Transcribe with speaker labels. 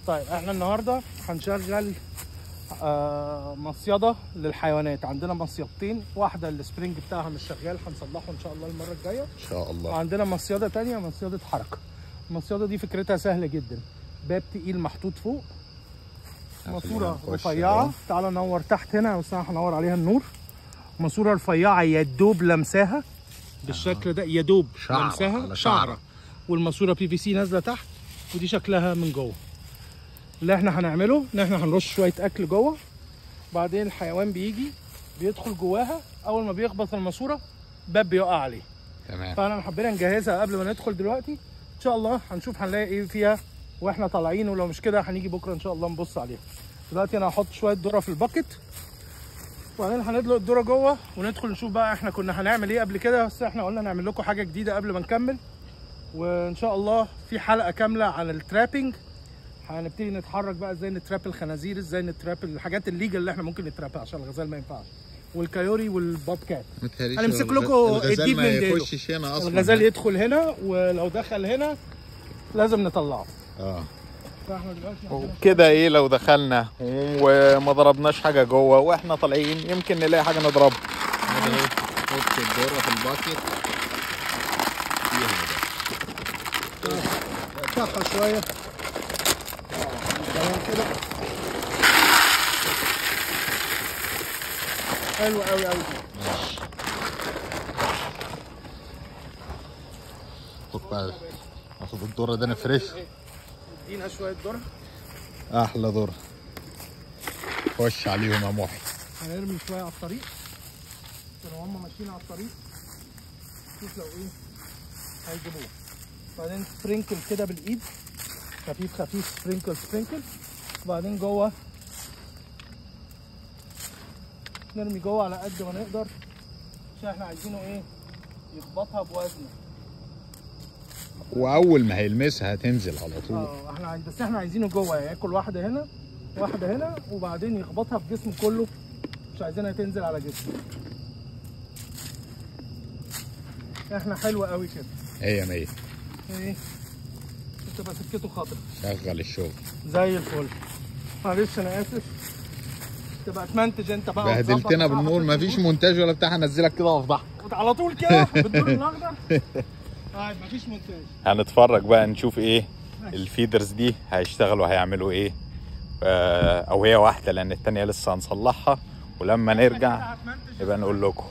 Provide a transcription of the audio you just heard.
Speaker 1: طيب احنا النهارده هنشغل مصيده للحيوانات. عندنا مصيدتين، واحده السبرينج بتاعها مش شغال هنصلحه ان شاء الله المره الجايه
Speaker 2: ان شاء الله.
Speaker 1: وعندنا مصيده ثانيه مصيده حركه. المصيده دي فكرتها سهله جدا، باب تقيل محطوط فوق، ماسوره رفيعه. تعالى نور تحت هنا بس انا هنور عليها النور. ماسوره رفيعه يا دوب لمساها بالشكل ده، يا دوب لمساها شعره، والماسوره بي في سي نازله تحت، ودي شكلها من جوه. اللي احنا هنعمله ان احنا هنرش شويه اكل جوه، بعدين الحيوان بيجي بيدخل جواها، اول ما بيخبط الماسوره باب بيقع عليه.
Speaker 2: تمام.
Speaker 1: فانا حبينا نجهزها قبل ما ندخل دلوقتي. ان شاء الله هنشوف هنلاقي ايه فيها واحنا طالعين، ولو مش كده هنيجي بكره ان شاء الله نبص عليها. دلوقتي انا هحط شويه ذره في الباكت، وبعدين هندلق الذره جوه وندخل نشوف بقى احنا كنا هنعمل ايه قبل كده، بس احنا قلنا نعمل لكم حاجه جديده قبل ما نكمل. وان شاء الله في حلقه كامله عن الترابنج، هنبتدي نتحرك بقى ازاي نتراب الخنازير، ازاي نتراب الحاجات الليجل اللي احنا ممكن نترابها عشان الغزال ما ينفعش، والكايوري والبوب كات. هنمسك لكم الديب من ديله.
Speaker 2: هنا اصلا
Speaker 1: الغزال يدخل هنا، ولو دخل هنا لازم نطلعه. فاحنا دلوقتي
Speaker 2: كده ايه، لو دخلنا وما ضربناش حاجه جوه واحنا طالعين يمكن نلاقي حاجه نضربها. نحط الذره في الباكت فيها ده
Speaker 1: نفتحها شويه تمام كده. حلو قوي قوي.
Speaker 2: ماشي. خد بقى، ناخد الذره ده نفرشها.
Speaker 1: ادينا شويه ذره،
Speaker 2: احلى ذره. خش عليهم يا محي.
Speaker 1: هنرمي شويه على الطريق لو هم ماشيين على الطريق، شوف لو ايه هيجيبوه. بعدين سبرينكل كده بالايد، خفيف خفيف، سبرينكل سبرينكل. وبعدين جوه نرمي جوه على قد ما نقدر، عشان احنا عايزينه ايه، يخبطها بوزنه،
Speaker 2: واول ما هيلمسها هتنزل على طول.
Speaker 1: بس احنا عايزينه جوه ياكل واحده هنا واحده هنا، وبعدين يخبطها في جسمه كله، مش عايزينها تنزل على جسمه. احنا حلوه قوي كده.
Speaker 2: 100
Speaker 1: ايه، تبقى سكته خضرا.
Speaker 2: شغل الشغل
Speaker 1: زي الفل. معلش انا اسف، تبقى اتمنتج انت بقى.
Speaker 2: بهدلتنا بالنور، مفيش مونتاج ولا بتاع، هنزلك كده وافضحك
Speaker 1: على طول كده بالدور الاخضر. طيب مفيش مونتاج.
Speaker 2: هنتفرج بقى نشوف ايه الفيدرز دي هيشتغلوا هيعملوا ايه، او هي واحده لان التانيه لسه هنصلحها، ولما نرجع يبقى نقول لكم.